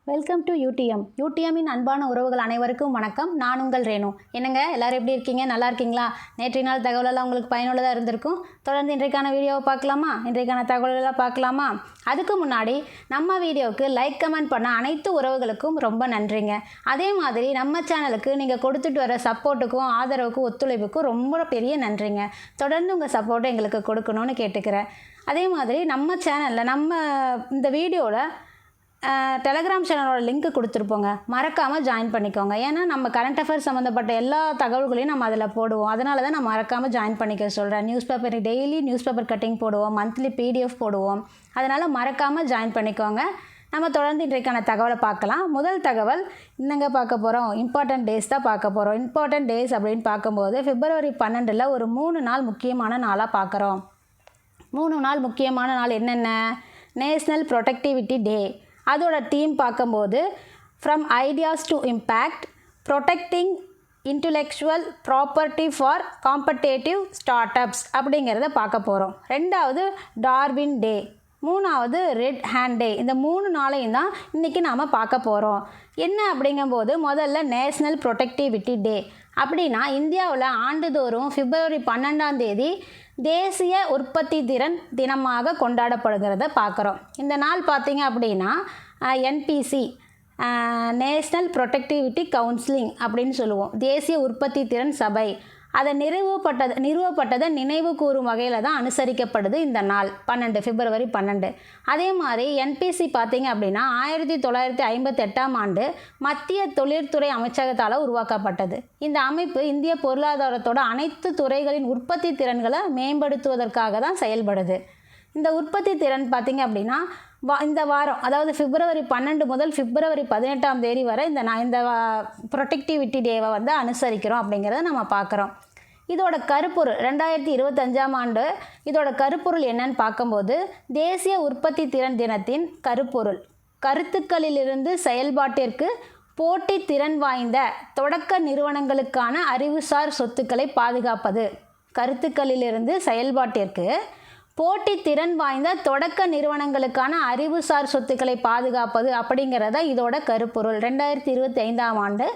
Welcome to யூடிஎம்மின் அன்பான உறவுகள் அனைவருக்கும் வணக்கம். நான் உங்கள் ரேணு. என்னங்க எல்லாரும் எப்படி இருக்கீங்க? நல்லா இருக்கீங்களா? நேற்றைய நாள் தகவலெல்லாம் உங்களுக்கு பயனுள்ளதாக இருந்திருக்கும். தொடர்ந்து இன்றைக்கான வீடியோவை பார்க்கலாமா? இன்றைக்கான தகவல்களாக பார்க்கலாமா? அதுக்கு முன்னாடி நம்ம வீடியோவுக்கு லைக் கமெண்ட் பண்ண அனைத்து உறவுகளுக்கும் ரொம்ப நன்றிங்க. அதே மாதிரி நம்ம சேனலுக்கு நீங்கள் கொடுத்துட்டு வர சப்போர்ட்டுக்கும் ஆதரவுக்கும் ஒத்துழைப்புக்கும் ரொம்ப பெரிய நன்றிங்க. தொடர்ந்து உங்கள் சப்போர்ட்டை எங்களுக்கு கொடுக்கணும்னு கேட்டுக்கிறேன். அதே மாதிரி நம்ம சேனலில் இந்த வீடியோவில் டெலகிராம் சேனலோட லிங்க் கொடுத்துருப்போங்க. மறக்காமல் ஜாயின் பண்ணிக்கோங்க. ஏன்னா நம்ம கரண்ட் அஃபேர்ஸ் சம்மந்தப்பட்ட எல்லா தகவல்களையும் நம்ம அதில் போடுவோம். அதனால தான் நான் மறக்காமல் ஜாயின் பண்ணிக்க சொல்கிறேன். டெய்லி நியூஸ் பேப்பர் கட்டிங் போடுவோம், மந்த்லி பிடிஎஃப் போடுவோம். அதனால் மறக்காமல் ஜாயின் பண்ணிக்கோங்க. நம்ம தொடர்ந்து இன்றைக்கான தகவலை பார்க்கலாம். முதல் தகவல் என்னங்க பார்க்க போகிறோம்? இம்பார்ட்டன்ட் டேஸ் தான் பார்க்க போகிறோம். இம்பார்ட்டன்ட் டேஸ் அப்படின்னு பார்க்கும்போது February 12 ஒரு 3 நாள் முக்கியமான நாளாக பார்க்குறோம். 3 நாள் முக்கியமான நாள் என்னென்ன? நேஷ்னல் ப்ரொடக்டிவிட்டி டே, அதோட டீம் பார்க்கும்போது from ideas to impact, protecting intellectual property for competitive start ups அப்படிங்கிறத பார்க்க போகிறோம். ரெண்டாவது டார்வின் டே, மூணாவது ரெட் ஹேண்ட் டே. இந்த 3 நாளையும் தான் இன்றைக்கி நாம் பார்க்க போகிறோம். என்ன அப்படிங்கும்போது முதல்ல நேஷ்னல் ப்ரொடக்டிவிட்டி டே அப்படின்னா இந்தியாவில் ஆண்டுதோறும் February 12 தேசிய உற்பத்தி திறன் தினமாக கொண்டாடப்படுகிறத பார்க்குறோம். இந்த நாள் பார்த்திங்க அப்படின்னா என்பிசி நேஷ்னல் ப்ரொடக்டிவிட்டி கவுன்சிலிங் அப்படின்னு சொல்லுவோம். தேசிய உற்பத்தி திறன் சபை அதை நிறுவப்பட்டதை நினைவு கூறும் வகையில் தான் அனுசரிக்கப்படுது இந்த நாள் February 12. அதே மாதிரி என்பிசி பார்த்திங்க அப்படின்னா 1958 மத்திய தொழிற்துறை அமைச்சகத்தால் உருவாக்கப்பட்டது. இந்த அமைப்பு இந்திய பொருளாதாரத்தோட அனைத்து துறைகளின் உற்பத்தி திறன்களை மேம்படுத்துவதற்காக தான் செயல்படுது. இந்த உற்பத்தி திறன் பார்த்திங்க அப்படின்னா இந்த வாரம், அதாவது February 12 முதல் February 18 வரை இந்த ப்ரொடக்டிவிட்டி டேவை வந்து அனுசரிக்கிறோம் அப்படிங்கிறத நம்ம பார்க்குறோம். இதோட கருப்பொருள் 2025 இதோட கருப்பொருள் என்னன்னு பார்க்கும்போது தேசிய உற்பத்தி திறன் தினத்தின் கருப்பொருள் கருத்துக்களிலிருந்து செயல்பாட்டிற்கு போட்டி திறன் வாய்ந்த தொடக்க நிறுவனங்களுக்கான அறிவுசார் சொத்துக்களை பாதுகாப்பது. கருத்துக்களிலிருந்து செயல்பாட்டிற்கு போட்டி திறன் வாய்ந்த தொடக்க நிறுவனங்களுக்கான அறிவுசார் சொத்துக்களை பாதுகாப்பது அப்படிங்கிறத இதோட கருப்பொருள். 2025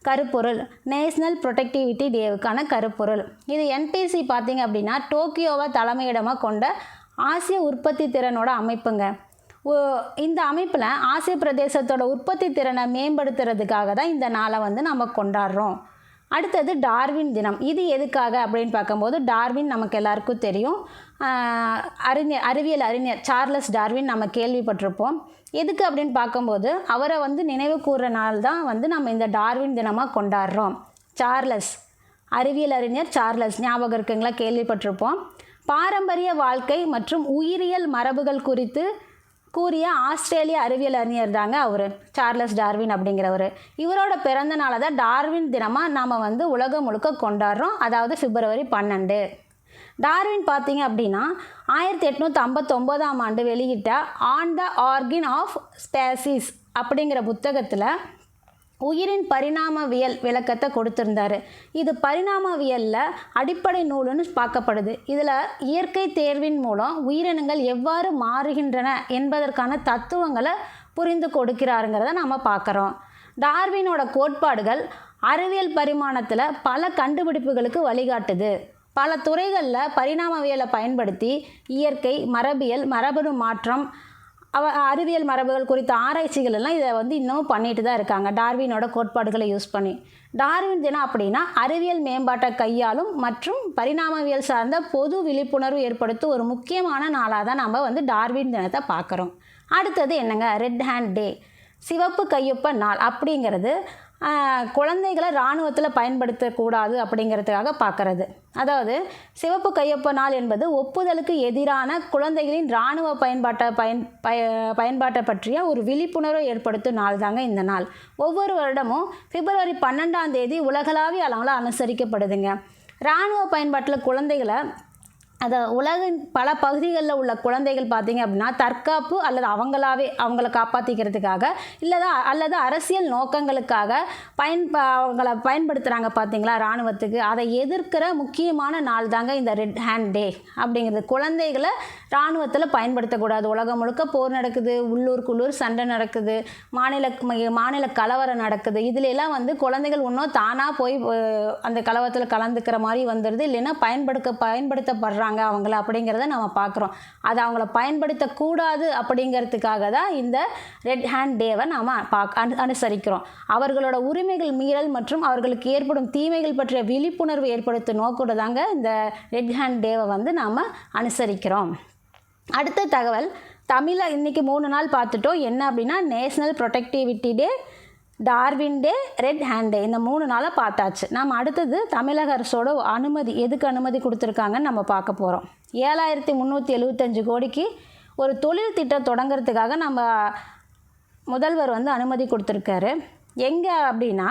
கருப்பொருள் நேஷ்னல் ப்ரொடக்டிவிட்டி டேவுக்கான கருப்பொருள். இது என்பிசி பார்த்திங்க அப்படின்னா டோக்கியோவை தலைமையிடமாக கொண்ட ஆசிய உற்பத்தி திறனோட அமைப்புங்க. இந்த அமைப்பில் ஆசிய பிரதேசத்தோட உற்பத்தி திறனை மேம்படுத்துறதுக்காக தான் இந்த நாளை வந்து நம்ம கொண்டாடுறோம். அடுத்தது டார்வின் தினம். இது எதுக்காக அப்படின்னு பார்க்கும்போது டார்வின் நமக்கு எல்லாருக்கும் தெரியும். அறிவியல் அறிஞர் சார்லஸ் டார்வின் நம்ம கேள்விப்பட்டிருப்போம். எதுக்கு அப்படின்னு பார்க்கும்போது அவரை வந்து நினைவு கூறுற நாள் தான் வந்து நம்ம இந்த டார்வின் தினமாக கொண்டாடுறோம். அறிவியல் அறிஞர் சார்லஸ் ஞாபகம் இருக்குங்களா? கேள்விப்பட்டிருப்போம். பாரம்பரிய வாழ்க்கை மற்றும் உயிரியல் மரபுகள் குறித்து கூறிய ஆஸ்திரேலிய அறிவியல் அறிஞர் தாங்க அவர், சார்லஸ் டார்வின் அப்படிங்கிறவர். இவரோட பிறந்த நாளை தான் டார்வின் தினமாக நாம் வந்து உலகம் முழுக்க கொண்டாடுறோம், அதாவது February 12. டார்வின் பார்த்திங்க அப்படின்னா 1859 வெளியிட்ட on the origin of species அப்படிங்கிற புத்தகத்தில் உயிரின் பரிணாமவியல் விளக்கத்தை கொடுத்துருந்தார். இது பரிணாமவியலில் அடிப்படை நூலுன்னு பார்க்கப்படுது. இதில் இயற்கை தேர்வின் மூலம் உயிரினங்கள் எவ்வாறு மாறுகின்றன என்பதற்கான தத்துவங்களை புரிந்து கொடுக்கிறாருங்கிறத நம்ம பார்க்குறோம். டார்வினோட கோட்பாடுகள் அறிவியல் பரிமாணத்தில் பல கண்டுபிடிப்புகளுக்கு வழிகாட்டுது. பல துறைகளில் பரிணாமவியலை பயன்படுத்தி இயற்கை, மரபியல், மரபணு மாற்றம், அறிவியல் மரபுகள் குறித்த ஆராய்ச்சிகள் எல்லாம் இதை வந்து இன்னமும் பண்ணிட்டு தான் இருக்காங்க டார்வினோட கோட்பாடுகளை யூஸ் பண்ணி. டார்வின் தினம் அப்படின்னா அறிவியல் மேம்பாட்டை கையாளும் மற்றும் பரிணாமவியல் சார்ந்த பொது விழிப்புணர்வு ஏற்படுத்தும் ஒரு முக்கியமான நாளாக தான் நம்ம வந்து டார்வின் தினத்தை பார்க்குறோம். அடுத்தது என்னங்க? ரெட் ஹேண்ட் டே, சிவப்பு கையொப்ப நாள் அப்படிங்கிறது குழந்தைகளை இராணுவத்தில் பயன்படுத்தக்கூடாது அப்படிங்கிறதுக்காக பார்க்குறது. அதாவது சிவப்பு கையொப்ப நாள் என்பது ஒப்புதலுக்கு எதிரான குழந்தைகளின் இராணுவ பயன்பாட்டை பற்றிய ஒரு விழிப்புணர்வை ஏற்படுத்தும் நாள் தாங்க இந்த நாள். ஒவ்வொரு வருடமும் February 12 உலகளாவிய அளவில் அனுசரிக்கப்படுதுங்க. இராணுவ பயன்பாட்டில் குழந்தைகளை அதை உலகின் பல பகுதிகளில் உள்ள குழந்தைகள் பார்த்திங்க அப்படின்னா தற்காப்பு அல்லது அவங்கள காப்பாற்றிக்கிறதுக்காக அல்லது அரசியல் நோக்கங்களுக்காக அவங்கள பயன்படுத்துகிறாங்க பார்த்தீங்களா இராணுவத்துக்கு. அதை எதிர்க்கிற முக்கியமான நாள் தாங்க இந்த ரெட் ஹேண்ட் டே அப்படிங்கிறது. குழந்தைகளை இராணுவத்தில் பயன்படுத்தக்கூடாது. உலகம் முழுக்க போர் நடக்குது, உள்ளூர் சண்டை நடக்குது, மாநில கலவரம் நடக்குது. இதுல எல்லாம் வந்து குழந்தைகள் இன்னும் தானாக போய் அந்த கலவரத்தில் கலந்துக்கிற மாதிரி வந்துடுது, இல்லைன்னா பயன்படுத்தப்படுறாங்க அவங்கள அப்படிங்கிறத நம்ம பார்க்குறோம். அதை அவங்கள பயன்படுத்தக்கூடாது அப்படிங்கிறதுக்காக தான் இந்த ரெட் ஹேண்ட் டேவை நாம் அனுசரிக்கிறோம். அவர்களோட உரிமைகள் மீறல் மற்றும் அவர்களுக்கு ஏற்படும் தீமைகள் பற்றிய விழிப்புணர்வு ஏற்படுத்த நோக்கோடு தாங்க இந்த ரெட் ஹேண்ட் டேவை வந்து நாம் அனுசரிக்கிறோம். அடுத்த தகவல், இன்றைக்கி 3 நாள் பார்த்துட்டோம். என்ன அப்படின்னா நேஷ்னல் ப்ரொடெக்டிவிட்டி டே, டார்வின் டே, ரெட் ஹேண்ட் டே, இந்த 3 நாளாக பார்த்தாச்சு. நம்ம அடுத்தது தமிழக அரசோட எதுக்கு அனுமதி கொடுத்துருக்காங்கன்னு நம்ம பார்க்க போகிறோம். 7375 கோடிக்கு ஒரு தொழில் திட்டம் தொடங்கிறதுக்காக நம்ம முதல்வர் வந்து அனுமதி கொடுத்துருக்காரு. எங்கே அப்படின்னா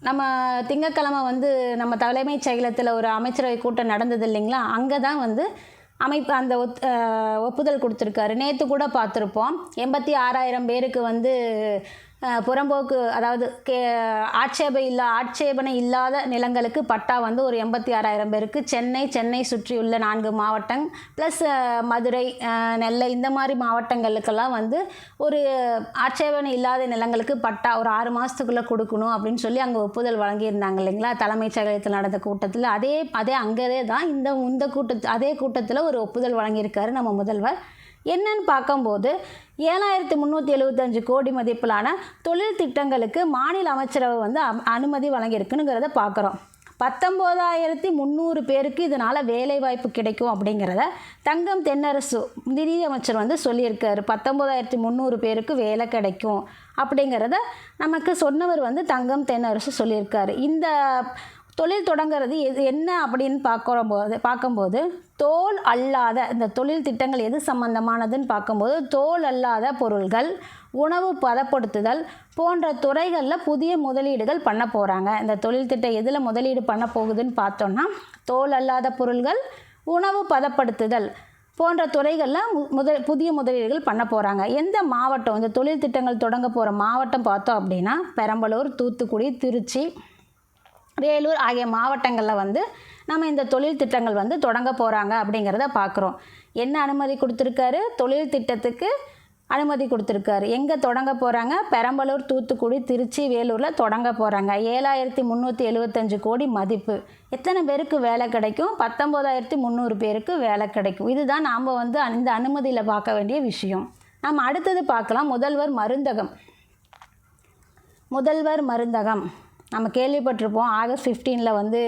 நம்ம திங்கட்கிழமை வந்து நம்ம தலைமைச் செயலகத்தில் ஒரு அமைச்சரவை கூட்டம் நடந்தது இல்லைங்களா, அங்கே தான் வந்து அந்த ஒப்புதல் கொடுத்துருக்காரு. நேற்று கூட பார்த்துருப்போம், 86,000 பேருக்கு வந்து புறம்போக்கு, அதாவது ஆட்சேபனை இல்லாத நிலங்களுக்கு பட்டா வந்து ஒரு 86,000 பேருக்கு சென்னை சுற்றியுள்ள 4 மாவட்டம் ப்ளஸ் மதுரை, நெல்லை, இந்த மாதிரி மாவட்டங்களுக்கெல்லாம் வந்து ஒரு ஆட்சேபனை இல்லாத நிலங்களுக்கு பட்டா ஒரு 6 மாதத்துக்குள்ளே கொடுக்கணும் அப்படின்னு சொல்லி அங்கே ஒப்புதல் வழங்கியிருந்தாங்க இல்லைங்களா தலைமைச் செயலகத்தில் நடந்த கூட்டத்தில். அதே அங்கே தான் இந்த அதே கூட்டத்தில் ஒரு ஒப்புதல் வழங்கியிருக்காரு நம்ம முதல்வர். என்னன்னு பார்க்கும்போது 7375 கோடி மதிப்பிலான தொழில் திட்டங்களுக்கு மாநில அமைச்சரவை வந்து அனுமதி வழங்கியிருக்குங்கிறத பார்க்குறோம். 19,300 பேருக்கு இதனால் வேலைவாய்ப்பு கிடைக்கும் அப்படிங்கிறத தங்கம் தென்னரசு நிதியமைச்சர் வந்து சொல்லியிருக்காரு. 19,300 பேருக்கு வேலை கிடைக்கும் அப்படிங்கிறத நமக்கு சொன்னவர் வந்து தங்கம் தென்னரசு சொல்லியிருக்காரு. இந்த தொழில் தொடங்கிறது என்ன அப்படின்னு பார்க்கும்போது தோல் அல்லாத இந்த தொழில் திட்டங்கள் எது சம்பந்தமானதுன்னு பார்க்கும்போது தோல் அல்லாத பொருள்கள், உணவு பதப்படுத்துதல் போன்ற துறைகளில் புதிய முதலீடுகள் பண்ண போகிறாங்க. இந்த தொழில் திட்டம் எதில் முதலீடு பண்ண போகுதுன்னு பார்த்தோன்னா தோல் அல்லாத பொருள்கள், உணவு பதப்படுத்துதல் போன்ற துறைகளில் புதிய முதலீடுகள் பண்ண போகிறாங்க. எந்த மாவட்டம் இந்த தொழில் திட்டங்கள் தொடங்க போகிற மாவட்டம் பார்த்தோம் அப்படின்னா பெரம்பலூர், தூத்துக்குடி, திருச்சி, வேலூர் ஆகிய மாவட்டங்களில் வந்து நம்ம இந்த தொழில் திட்டங்கள் வந்து தொடங்க போகிறாங்க அப்படிங்கிறத பார்க்குறோம். என்ன அனுமதி கொடுத்துருக்காரு? தொழில் திட்டத்துக்கு அனுமதி கொடுத்துருக்காரு. எங்கே தொடங்க போகிறாங்க? பெரம்பலூர், தூத்துக்குடி, திருச்சி, வேலூரில் தொடங்க போகிறாங்க. 7375 கோடி மதிப்பு. எத்தனை பேருக்கு வேலை கிடைக்கும்? 19,300 பேருக்கு வேலை கிடைக்கும். இதுதான் நாம் வந்து இந்த அனுமதியில் பார்க்க வேண்டிய விஷயம். நம்ம அடுத்தது பார்க்கலாம், முதல்வர் மருந்தகம். நம்ம கேள்விப்பட்டிருப்போம், ஆகஸ்ட் 15 வந்து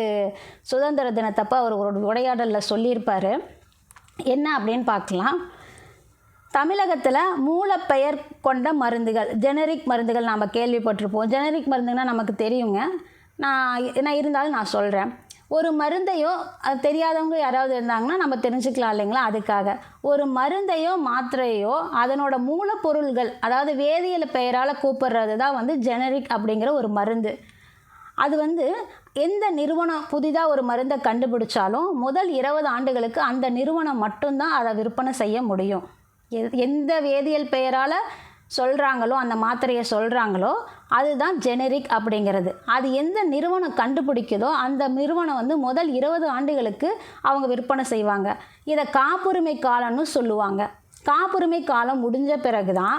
சுதந்திர தினத்தப்போ அவர் ஒரு உரையாடலில் சொல்லியிருப்பார். என்ன அப்படின்னு பார்க்கலாம். தமிழகத்தில் மூலப்பெயர் கொண்ட மருந்துகள், ஜெனரிக் மருந்துகள் நாம் கேள்விப்பட்டிருப்போம். ஜெனரிக் மருந்துன்னா நமக்கு தெரியுங்க. நான் இருந்தாலும் நான் சொல்கிறேன். ஒரு மருந்தையோ, அது தெரியாதவங்க யாராவது இருந்தாங்கன்னா நம்ம தெரிஞ்சுக்கலாம் இல்லைங்களா, அதுக்காக ஒரு மருந்தையோ மாத்திரையோ அதனோட மூலப்பொருள்கள், அதாவது வேதியியல் பெயரால் கூப்பிடுறது தான் வந்து ஜெனரிக் அப்படிங்கிற ஒரு மருந்து. அது வந்து எந்த நிறுவனம் புதிதாக ஒரு மருந்தை கண்டுபிடிச்சாலும் முதல் 20 ஆண்டுகளுக்கு அந்த நிறுவனம் மட்டும்தான் அதை விற்பனை செய்ய முடியும். எந்த வேதியியல் பெயரால் சொல்கிறாங்களோ, அந்த மாத்திரையை சொல்கிறாங்களோ, அதுதான் ஜெனரிக் அப்படிங்கிறது. அது எந்த நிறுவனம் கண்டுபிடிக்குதோ அந்த நிறுவனம் வந்து முதல் 20 ஆண்டுகளுக்கு அவங்க விற்பனை செய்வாங்க. இதை காப்புரிமை காலம்னு சொல்லுவாங்க. காப்புரிமை காலம் முடிஞ்ச பிறகு தான்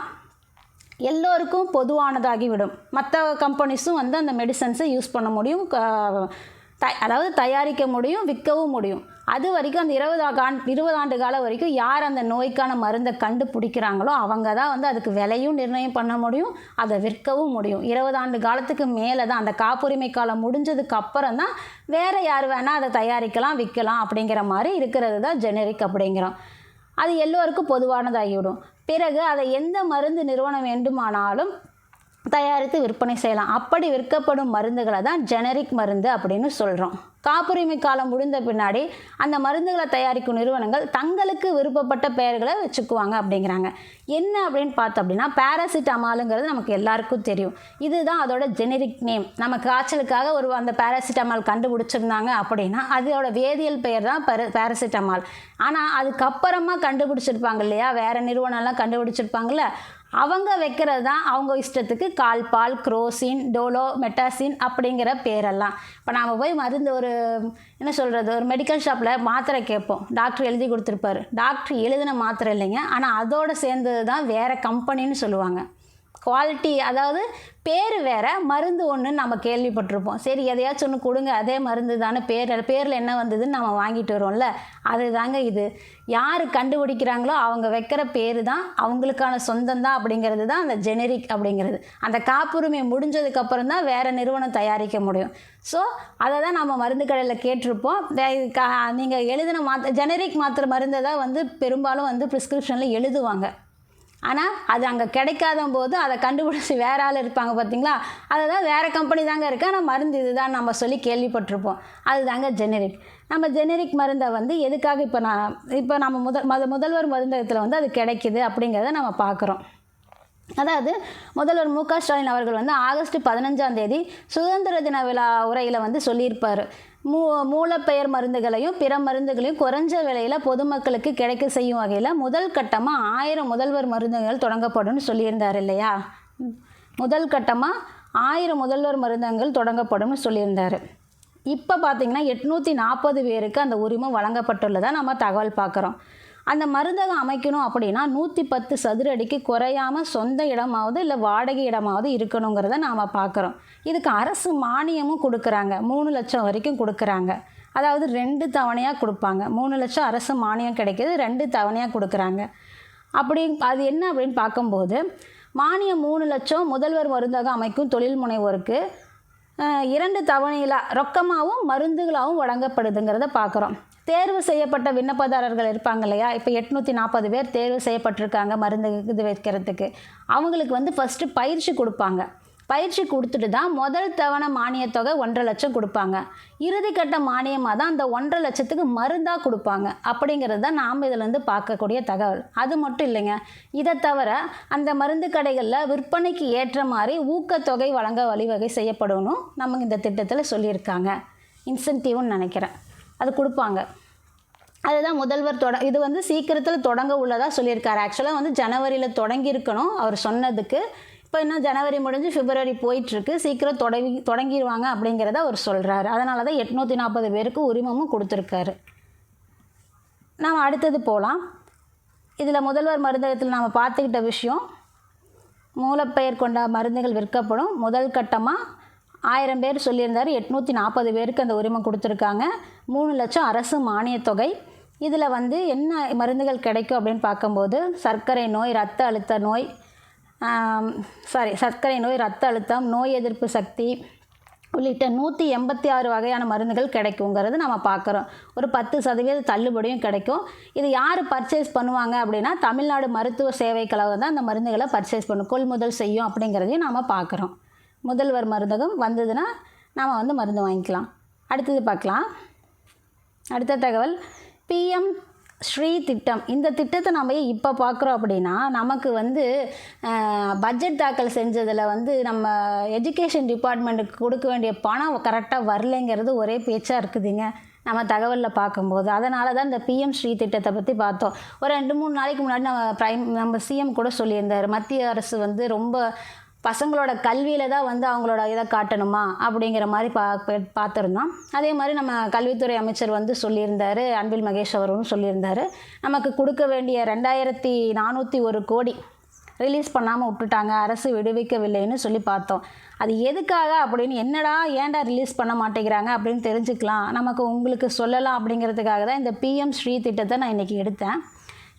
எல்லோருக்கும் பொதுவானதாகிவிடும். மற்ற கம்பெனிஸும் வந்து அந்த மெடிசன்ஸை யூஸ் பண்ண முடியும், அதாவது தயாரிக்க முடியும், விற்கவும் முடியும். அது வரைக்கும் அந்த 20 ஆண்டு காலம் வரைக்கும் யார் அந்த நோய்க்கான மருந்தை கண்டுபிடிக்கிறாங்களோ அவங்க தான் வந்து அதுக்கு விலையும் நிர்ணயம் பண்ண முடியும், அதை விற்கவும் முடியும். 20 ஆண்டு காலத்துக்கு மேலே தான், அந்த காப்புரிமை காலம் முடிஞ்சதுக்கு அப்புறம் தான் வேறு யார் வேணால் அதை தயாரிக்கலாம், விற்கலாம் அப்படிங்கிற மாதிரி இருக்கிறது தான் ஜெனரிக் அப்படிங்கிறோம். அது எல்லோருக்கும் பொதுவானதாகிவிடும். பிறகு அதை எந்த மருந்து நிறுவனம் வேண்டுமானாலும் தயாரித்து விற்பனை செய்யலாம். அப்படி விற்கப்படும் மருந்துகளை தான் ஜெனரிக் மருந்து அப்படின்னு சொல்கிறோம். காப்புரிமை காலம் முடிந்த பின்னாடி அந்த மருந்துகளை தயாரிக்கும் நிறுவனங்கள் தங்களுக்கு விருப்பப்பட்ட பெயர்களை வச்சுக்குவாங்க அப்படிங்கிறாங்க. என்ன அப்படின்னு பார்த்தோம் அப்படின்னா, பேராசிட்டமாலுங்கிறது நமக்கு எல்லாருக்கும் தெரியும். இதுதான் அதோட ஜெனரிக் நேம். நம்ம காய்ச்சலுக்காக அந்த பேராசிட்டமால் கண்டுபிடிச்சிருந்தாங்க அப்படின்னா அதோட வேதியியல் பெயர் தான் பேராசிட்டமால். ஆனால் அதுக்கப்புறமா கண்டுபிடிச்சிருப்பாங்க இல்லையா, வேறு நிறுவனம்லாம் கண்டுபிடிச்சிருப்பாங்கள்ல, அவங்க வைக்கிறது தான் அவங்க இஷ்டத்துக்கு கால்பால், குரோசின், டோலோ, மெட்டாசின் அப்படிங்கிற பேரெல்லாம். இப்போ நாம் போய் மருந்து ஒரு ஒரு மெடிக்கல் ஷாப்பில் மாத்திரை கேட்போம், டாக்டர் எழுதி கொடுத்துருப்பாரு. டாக்டர் எழுதின மாத்திரை இல்லைங்க, ஆனால் அதோடு சேர்ந்தது தான் வேறு கம்பெனின்னு சொல்லுவாங்க. குவாலிட்டி, அதாவது பேர் வேறு, மருந்து ஒன்றுன்னு நம்ம கேள்விப்பட்டிருப்போம். சரி எதையாச்சும் ஒன்று கொடுங்க, அதே மருந்து தானே, பேரில் என்ன வந்ததுன்னு நம்ம வாங்கிட்டு வரோம்ல, அது தாங்க இது. யார் கண்டுபிடிக்கிறாங்களோ அவங்க வைக்கிற பேர் தான் அவங்களுக்கான சொந்தம் தான் அப்படிங்கிறது தான் அந்த ஜெனரிக் அப்படிங்கிறது. அந்த காப்புரிமை முடிஞ்சதுக்கப்புறம் தான் வேறு நிறுவனம் தயாரிக்க முடியும். ஸோ அதை தான் நம்ம மருந்து கடையில் கேட்டிருப்போம். நீங்கள் எழுதின ஜெனரிக் மாத்திரை மருந்தை தான் பெரும்பாலும் ப்ரிஸ்கிரிப்ஷனில் எழுதுவாங்க. ஆனால் அது அங்கே கிடைக்காத போது அதை கண்டுபிடிச்சி வேறு ஆள் இருப்பாங்க பார்த்தீங்களா, அதை தான் வேறு கம்பெனி தாங்க இருக்குது, ஆனால் மருந்து இது தான் நம்ம சொல்லி கேள்விப்பட்டிருப்போம். அது தாங்க ஜெனரிக். நம்ம ஜெனரிக் மருந்தை எதுக்காக இப்போ நம்ம முதல்வர் மருந்தகத்தில் அது கிடைக்கிது அப்படிங்கிறத நம்ம பார்க்குறோம். அதாவது முதல்வர் மு.க. ஸ்டாலின் அவர்கள் ஆகஸ்ட் 15 சுதந்திர தின விழா உரையில் சொல்லியிருப்பார், மூலப்பெயர் மருந்துகளையும் பிற மருந்துகளையும் குறைஞ்ச விலையில் பொதுமக்களுக்கு கிடைக்க செய்யும் வகையில் முதல் கட்டமாக 1000 முதல்வர் மருந்தகங்கள் தொடங்கப்படும்னு சொல்லியிருந்தார் இல்லையா. முதல் கட்டமாக 1000 முதல்வர் மருந்தகங்கள் தொடங்கப்படும்னு சொல்லியிருந்தார். இப்போ பார்த்திங்கன்னா 840 பேருக்கு அந்த உரிமம் வழங்கப்பட்டுள்ளதாக நம்ம தகவல் பார்க்குறோம். அந்த மருந்தகம் அமைக்கணும் அப்படின்னா 110 சதுர அடிக்கு குறையாமல் சொந்த இடமாவது இல்லை வாடகை இடமாவது இருக்கணுங்கிறத நாம் பார்க்குறோம். இதுக்கு அரசு மானியமும் கொடுக்குறாங்க, 3 லட்சம் வரைக்கும் கொடுக்குறாங்க. அதாவது 2 தவணையாக கொடுப்பாங்க. 3 லட்சம் அரசு மானியம் கிடைக்கிது, 2 தவணையாக கொடுக்குறாங்க. அது என்ன அப்படின்னு பார்க்கும்போது, மானியம் 3 லட்சம் முதல்வர் மருந்தகம் அமைக்கும் தொழில் முனைவோருக்கு 2 தவணையில் ரொக்கமாகவும் மருந்துகளாகவும் வழங்கப்படுதுங்கிறத பார்க்குறோம். தேர்வு செய்யப்பட்ட விண்ணப்பதாரர்கள் இருப்பாங்க இல்லையா, இப்போ 840 பேர் தேர்வு செய்யப்பட்டிருக்காங்க மருந்து இது வைக்கிறதுக்கு. அவங்களுக்கு ஃபஸ்ட்டு பயிற்சி கொடுப்பாங்க. பயிற்சி கொடுத்துட்டு தான் முதல் தவணை மானியத்தொகை 1.5 லட்சம் கொடுப்பாங்க. இறுதிக்கட்ட மானியமாக தான் அந்த 1.5 லட்சத்துக்கு மருந்தாக கொடுப்பாங்க. அப்படிங்கிறது தான் நாம் இதில் பார்க்கக்கூடிய தகவல். அது மட்டும் இல்லைங்க, இதை தவிர அந்த மருந்து கடைகளில் விற்பனைக்கு ஏற்ற மாதிரி ஊக்கத்தொகை வழங்க வழிவகை செய்யப்படணும் நமக்கு இந்த திட்டத்தில் சொல்லியிருக்காங்க. இன்சென்டிவ்னு நினைக்கிறேன், அது கொடுப்பாங்க. அதுதான் முதல்வர் இது சீக்கிரத்தில் தொடங்க உள்ளதாக சொல்லியிருக்காரு. ஆக்சுவலாக ஜனவரியில் தொடங்கியிருக்கணும் அவர் சொன்னதுக்கு. இப்போ இன்னும் ஜனவரி முடிஞ்சு பிப்ரவரி போயிட்டுருக்கு, சீக்கிரம் தொடங்கிடுவாங்க அப்படிங்கிறத அவர் சொல்கிறாரு. அதனால தான் 840 பேருக்கு உரிமமும் கொடுத்துருக்காரு. நாம் அடுத்தது போகலாம். இதில் முதல்வர் மருந்தகத்தில் நாம் பார்த்துக்கிட்ட விஷயம், மூலப்பெயர் கொண்ட மருந்துகள் விற்கப்படும். முதல் கட்டமாக 1000 பேர் சொல்லியிருந்தார், 840 பேருக்கு அந்த உரிமை கொடுத்துருக்காங்க. 3 லட்சம் அரசு மானியத்தொகை. இதில் என்ன மருந்துகள் கிடைக்கும் அப்படின்னு பார்க்கும்போது, சர்க்கரை நோய், ரத்த அழுத்தம், நோய் எதிர்ப்பு சக்தி உள்ளிட்ட 186 வகையான மருந்துகள் கிடைக்குங்கிறது நம்ம பார்க்குறோம். ஒரு 10% தள்ளுபடியும் கிடைக்கும். இது யார் பர்ச்சேஸ் பண்ணுவாங்க அப்படின்னா, தமிழ்நாடு மருத்துவ சேவை கழகம் தான் அந்த மருந்துகளை பர்ச்சேஸ் கொள்முதல் செய்யும் அப்படிங்கிறதையும் நாம் பார்க்குறோம். முதல்வர் மருந்தகம் வந்ததுன்னா நாம் மருந்து வாங்கிக்கலாம். அடுத்தது பார்க்கலாம். அடுத்த தகவல், பிஎம் ஸ்ரீ திட்டம். இந்த திட்டத்தை நம்ம இப்போ பார்க்குறோம் அப்படின்னா, நமக்கு பட்ஜெட் தாக்கல் செஞ்சதில் நம்ம எஜுகேஷன் டிபார்ட்மெண்ட்டுக்கு கொடுக்க வேண்டிய பணம் கரெக்டாக வரலைங்கிறது ஒரே பேச்சாக இருக்குதுங்க நம்ம தகவலில் பார்க்கும்போது. அதனால தான் இந்த பிஎம் ஸ்ரீ திட்டத்தை பற்றி பார்த்தோம். ஒரு 2-3 நாளைக்கு முன்னாடி நம்ம சிஎம் கூட சொல்லியிருந்தார், மத்திய அரசு ரொம்ப பசங்களோட கல்வியில் தான் அவங்களோட இதை காட்டணுமா அப்படிங்கிற மாதிரி பார்த்துருந்தோம். அதே மாதிரி நம்ம கல்வித்துறை அமைச்சர் சொல்லியிருந்தார், அன்பில் மகேஷ் அவரும் சொல்லியிருந்தார், நமக்கு கொடுக்க வேண்டிய 2401 கோடி ரிலீஸ் பண்ணாமல் விட்டுட்டாங்க, அரசு விடுவிக்கவில்லைன்னு சொல்லி பார்த்தோம். அது எதுக்காக அப்படின்னு, ஏன்டா ரிலீஸ் பண்ண மாட்டேங்கிறாங்க அப்படின்னு தெரிஞ்சுக்கலாம், உங்களுக்கு சொல்லலாம் அப்படிங்கிறதுக்காக தான் இந்த பிஎம் ஸ்ரீ திட்டத்தை நான் இன்றைக்கி எடுத்தேன்.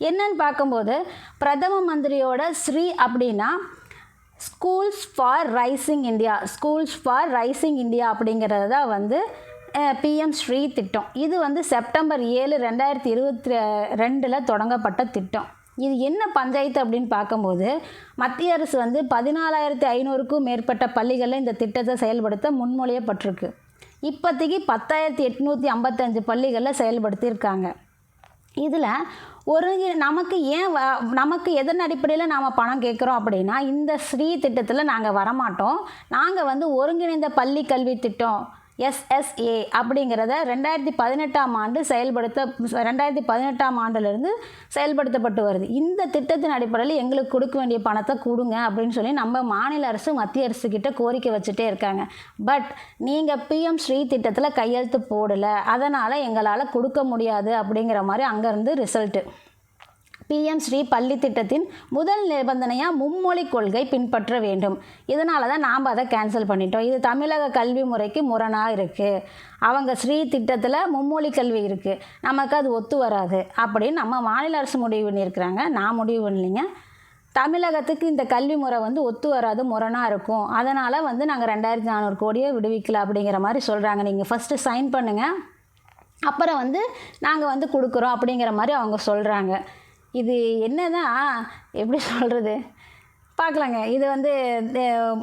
என்னன்னு பார்க்கும்போது, பிரதம மந்திரியோட ஸ்ரீ அப்படின்னா ஸ்கூல்ஸ் ஃபார் ரைசிங் இந்தியா அப்படிங்கிறது தான் பிஎம் ஸ்ரீ திட்டம். இது செப்டம்பர் 7, 2022 தொடங்கப்பட்ட திட்டம். இது என்ன பஞ்சாயத்து அப்படின்னு பார்க்கும்போது மத்திய அரசு வந்து 14,500க்கும் மேற்பட்ட பள்ளிகளில் இந்த திட்டத்தை செயல்படுத்த முன்மொழியப்பட்டிருக்கு. இப்போதைக்கு 10,855 பள்ளிகளில் செயல்படுத்தியிருக்காங்க. இதில் நமக்கு எதன் அடிப்படையில் நாம் பணம் கேட்குறோம் அப்படின்னா, இந்த ஸ்ரீ திட்டத்தில் நாங்கள் வரமாட்டோம். நாங்கள் வந்து ஒருங்கிணைந்த பள்ளி கல்வி திட்டம் SSA அப்படிங்கிறத 2018 ஆண்டிலிருந்து செயல்படுத்தப்பட்டு வருது. இந்த திட்டத்தின் அடிப்படையில் எங்களுக்கு கொடுக்க வேண்டிய பணத்தை கொடுங்க அப்படின்னு சொல்லி நம்ம மாநில அரசு மத்திய அரசுக்கிட்ட கோரிக்கை வச்சுட்டே இருக்காங்க. பட் நீங்கள் PM ஸ்ரீ திட்டத்தில் கையெழுத்து போடலை, அதனால் எங்களால் கொடுக்க முடியாது அப்படிங்கிற மாதிரி அங்கேருந்து ரிசல்ட்டு. PM ஸ்ரீ பள்ளி திட்டத்தின் முதல் நிபந்தனையாக மும்மொழி கொள்கை பின்பற்ற வேண்டும். இதனால தான் நாம் அதை கேன்சல் பண்ணிட்டோம். இது தமிழக கல்வி முறைக்கு முரணாக இருக்குது. அவங்க ஸ்ரீ திட்டத்தில் மும்மொழி கல்வி இருக்குது, நமக்கு அது ஒத்து வராது அப்படின்னு நம்ம மாநில அரசு முடிவு பண்ணியிருக்கிறாங்க. நான் முடிவு பண்ணலைங்க. தமிழகத்துக்கு இந்த கல்வி முறை வந்து ஒத்து வராது, முரணாக இருக்கும். அதனால் வந்து நாங்கள் 2,400 கோடியை விடுவிக்கல அப்படிங்கிற மாதிரி சொல்கிறாங்க. நீங்கள் ஃபஸ்ட்டு சைன் பண்ணுங்கள், அப்புறம் வந்து நாங்கள் வந்து கொடுக்குறோம் அப்படிங்கிற மாதிரி அவங்க சொல்கிறாங்க. இது என்னதான் எப்படி சொல்கிறது பார்க்கலாங்க. இது வந்து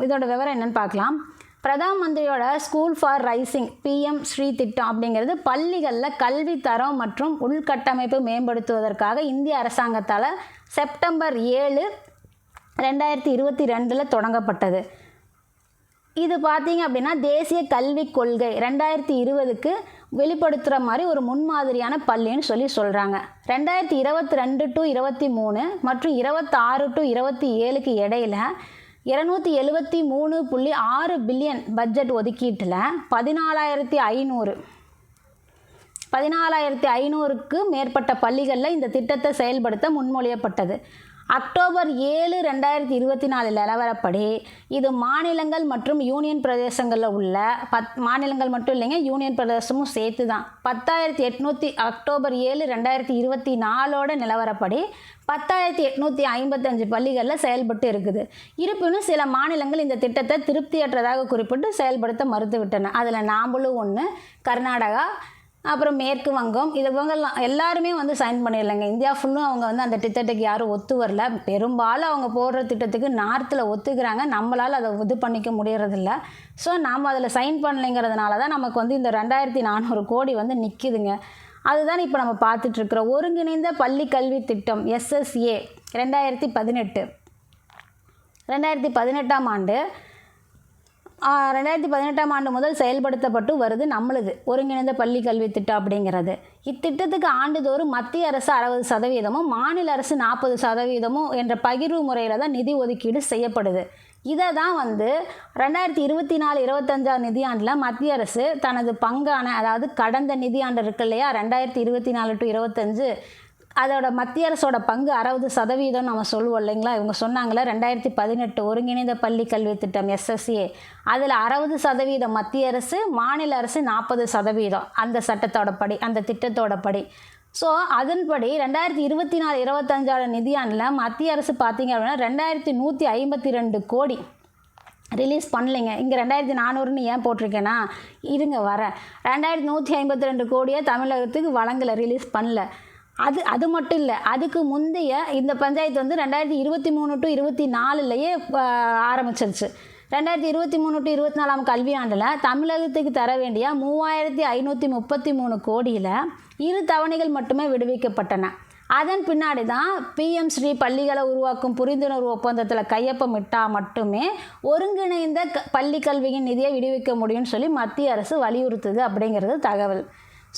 இதோட விவரம் என்னென்னு பார்க்கலாம். பிரதான் மந்திரியோட school for rising PM Shri திட்டம் அப்படிங்கிறது பள்ளிகளில் கல்வி தரம் மற்றும் உள்கட்டமைப்பு மேம்படுத்துவதற்காக இந்திய அரசாங்கத்தால் செப்டம்பர் 7, 2022 தொடங்கப்பட்டது. இது பார்த்தீங்க அப்படின்னா தேசிய கல்விக் கொள்கை 2020க்கு வெளிப்படுத்துகிற மாதிரி ஒரு முன்மாதிரியான பள்ளின்னு சொல்கிறாங்க. 2022 to 23 மற்றும் 26 to 27க்கு இடையில் 273.6 பில்லியன் பட்ஜெட் ஒதுக்கீட்டில் 14,500க்கு மேற்பட்ட பள்ளிகளில் இந்த திட்டத்தை செயல்படுத்த முன்மொழியப்பட்டது. அக்டோபர் 7, 2024 நிலவரப்படி இது மாநிலங்கள் மற்றும் யூனியன் பிரதேசங்களில் உள்ள மாநிலங்கள் மட்டும் இல்லைங்க, யூனியன் பிரதேசமும் சேர்த்து தான் அக்டோபர் 7, 2024 நிலவரப்படி 10,855 பள்ளிகளில் செயல்பட்டு இருக்குது. இருப்பினும் சில மாநிலங்கள் இந்த திட்டத்தை திருப்தியற்றதாக குறிப்பிட்டு செயல்படுத்த மறுத்துவிட்டன. அதில் நாமளும் ஒன்று. கர்நாடகா, அப்புறம் மேற்கு வங்கம், இவங்கெல்லாம் எல்லாருமே வந்து சைன் பண்ணிடலைங்க. இந்தியா ஃபுல்லும் அவங்க வந்து அந்த திட்டத்துக்கு யாரும் ஒத்து வரல. பெரும்பாலும் அவங்க போடுற திட்டத்துக்கு நார்த்தில் ஒத்துக்கிறாங்க, நம்மளால் அதை இது பண்ணிக்க முடியறதில்ல. ஸோ நாம் அதில் சைன் பண்ணலைங்கிறதுனால தான் நமக்கு வந்து இந்த 2,400 கோடி வந்து நிற்கிதுங்க. அதுதான் இப்போ நம்ம பார்த்துட்ருக்குறோம். ஒருங்கிணைந்த பள்ளி கல்வி திட்டம் SSA 2018 2018ஆம் ஆண்டு 2018ஆம் ஆண்டு முதல் செயல்படுத்தப்பட்டு வருது நம்மளுது ஒருங்கிணைந்த பள்ளி கல்வி திட்டம் அப்படிங்கிறது. இத்திட்டத்துக்கு ஆண்டுதோறும் மத்திய அரசு 60%, மாநில அரசு 40% என்ற பகிர்வு முறையில் தான் நிதி ஒதுக்கீடு செய்யப்படுது. இதை தான் வந்து 2024-25 நிதியாண்டில் மத்திய அரசு தனது பங்கான, அதாவது கடந்த நிதியாண்டு இருக்கு இல்லையா 2024 to 25, அதோட மத்திய அரசோட பங்கு 60% நம்ம சொல்லுவோம் இல்லைங்களா. இவங்க சொன்னாங்களே 2018 ஒருங்கிணைந்த பள்ளி கல்வி திட்டம் SSA, அதில் 60% மத்திய அரசு, மாநில அரசு 40% அந்த சட்டத்தோட படி, அந்த திட்டத்தோட படி. ஸோ அதன்படி 2024-25 நிதியாண்டில் மத்திய அரசு பார்த்திங்க அப்படின்னா 2,152 கோடி ரிலீஸ் பண்ணலைங்க. இங்கே 2,400ன்னு ஏன் போட்டிருக்கேன்னா, இருங்க வரேன். 2,152 கோடியை தமிழகத்துக்கு வழங்கலை, ரிலீஸ் பண்ணல. அது மட்டும் இல்லை, அதுக்கு முந்தைய இந்த பஞ்சாயத்து வந்து 2023 to 24 ஆரம்பிச்சிருச்சு. 2023 to 24 கல்வியாண்டில் தமிழகத்துக்கு தர வேண்டிய 3,533 கோடியில் 2 தவணைகள் மட்டுமே விடுவிக்கப்பட்டன. அதன் பின்னாடி தான் PM ஸ்ரீ பள்ளிகளை உருவாக்கும் புரிந்துணர்வு ஒப்பந்தத்தில் கையொப்பமிட்டால் மட்டுமே ஒருங்கிணைந்த பள்ளி கல்வியின் நிதியை விடுவிக்க முடியும்னு சொல்லி மத்திய அரசு வலியுறுத்துது அப்படிங்கிறது தகவல்.